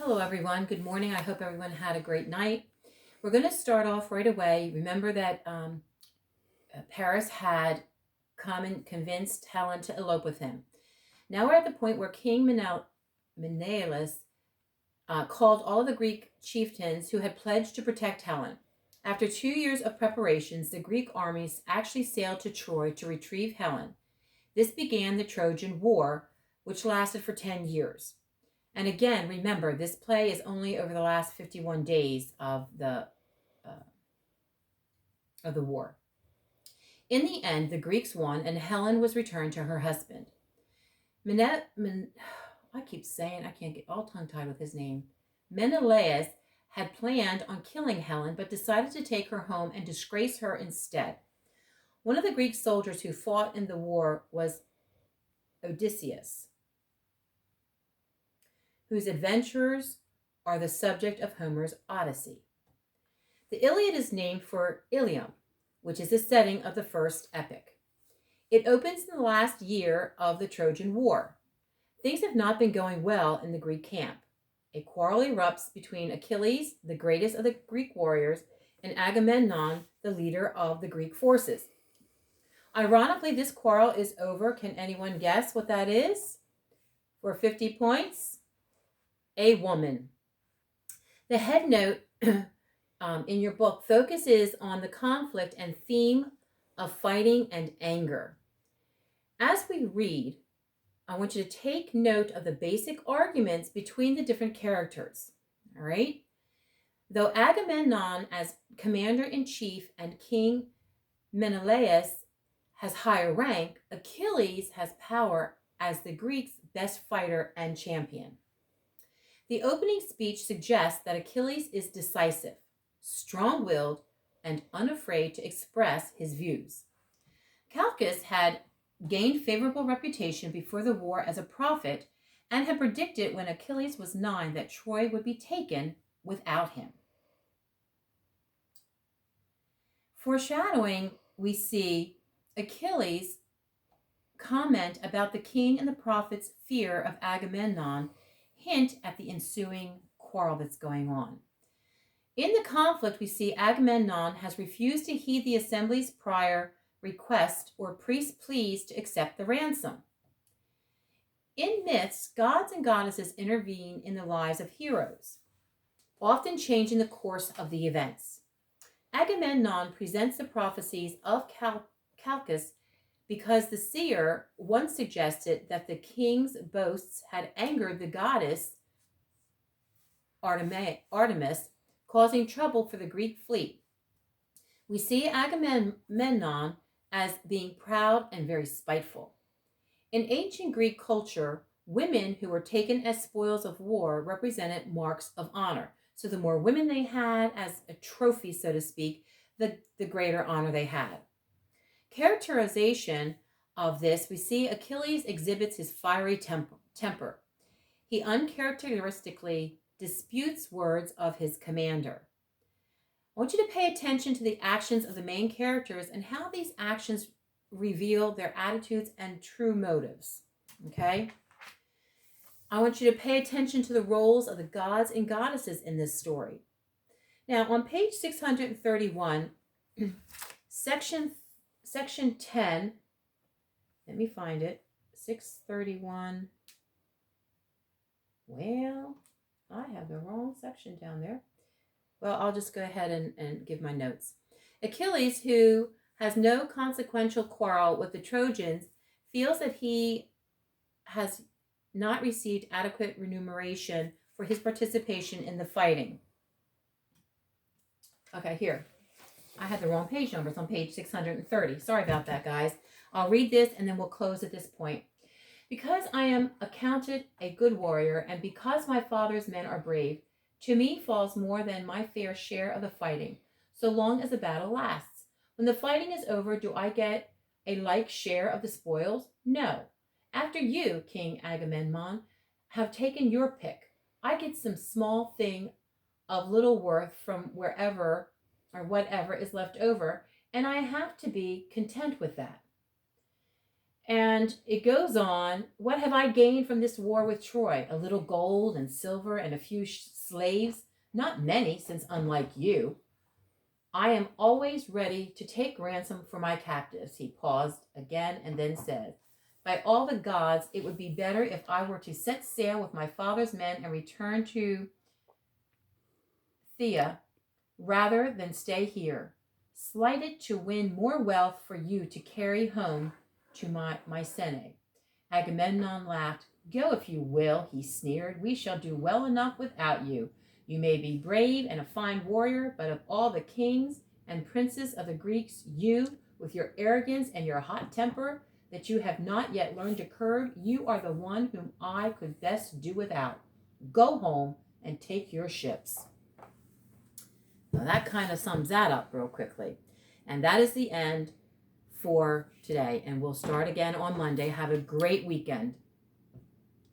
Hello, everyone. Good morning. I hope everyone had a great night. We're going to start off right away. Remember that Paris had come and convinced Helen to elope with him. Now we're at the point where King Menelaus called all of the Greek chieftains who had pledged to protect Helen. After 2 years of preparations, the Greek armies actually sailed to Troy to retrieve Helen. This began the Trojan War, which lasted for 10 years. And again, remember, this play is only over the last 51 days uh, of the war. In the end, the Greeks won, and Helen was returned to her husband. I keep saying, I can't get all tongue-tied with his name. Menelaus had planned on killing Helen, but decided to take her home and disgrace her instead. One of the Greek soldiers who fought in the war was Odysseus, whose adventures are the subject of Homer's Odyssey. The Iliad is named for Ilium, which is the setting of the first epic. It opens in the last year of the Trojan War. Things have not been going well in the Greek camp. A quarrel erupts between Achilles, the greatest of the Greek warriors, and Agamemnon, the leader of the Greek forces. Ironically, this quarrel is over. Can anyone guess what that is? For 50 points, a woman. The head note in your book focuses on the conflict and theme of fighting and anger. As we read, I want you to take note of the basic arguments between the different characters. All right? Though Agamemnon, as commander-in-chief, and King Menelaus has higher rank, Achilles has power as the Greeks' best fighter and champion. The opening speech suggests that Achilles is decisive, strong-willed, and unafraid to express his views. Calchas had gained favorable reputation before the war as a prophet and had predicted when Achilles was 9 that Troy would be taken without him. Foreshadowing, we see Achilles comment about the king and the prophet's fear of Agamemnon, hint at the ensuing quarrel that's going on. In the conflict, we see Agamemnon has refused to heed the assembly's prior request or priest's pleas to accept the ransom. In myths, gods and goddesses intervene in the lives of heroes, often changing the course of the events. Agamemnon presents the prophecies of Calchas because the seer once suggested that the king's boasts had angered the goddess Artemis, causing trouble for the Greek fleet. We see Agamemnon as being proud and very spiteful. In ancient Greek culture, women who were taken as spoils of war represented marks of honor. So the more women they had as a trophy, so to speak, the greater honor they had. Characterization of this, we see Achilles exhibits his fiery temper. He uncharacteristically disputes words of his commander. I want you to pay attention to the actions of the main characters and how these actions reveal their attitudes and true motives. Okay? I want you to pay attention to the roles of the gods and goddesses in this story. Now, on page 631, section 10, let me find it, 631. Well, I have the wrong section down there. Well, I'll just go ahead and give my notes. Achilles, who has no consequential quarrel with the Trojans, feels that he has not received adequate remuneration for his participation in the fighting. Okay, here. I had the wrong page number. It's on page 630. Sorry about that, guys. I'll read this and then we'll close at this point. Because I am accounted a good warrior, and because my father's men are brave, to me falls more than my fair share of the fighting, so long as the battle lasts. When the fighting is over, do I get a like share of the spoils? No. After you, King Agamemnon, have taken your pick, I get some small thing of little worth from wherever or whatever is left over, and I have to be content with that. And it goes on, what have I gained from this war with Troy? A little gold and silver and a few slaves? Not many, since unlike you, I am always ready to take ransom for my captives. He paused again and then said, by all the gods, it would be better if I were to set sail with my father's men and return to Thea rather than stay here, slighted to win more wealth for you to carry home to my Mycenae. Agamemnon laughed. Go if you will, he sneered. We shall do well enough without you. You may be brave and a fine warrior, but of all the kings and princes of the Greeks, you, with your arrogance and your hot temper that you have not yet learned to curb, you are the one whom I could best do without. Go home and take your ships. Now that kind of sums that up real quickly. And that is the end for today. And we'll start again on Monday. Have a great weekend.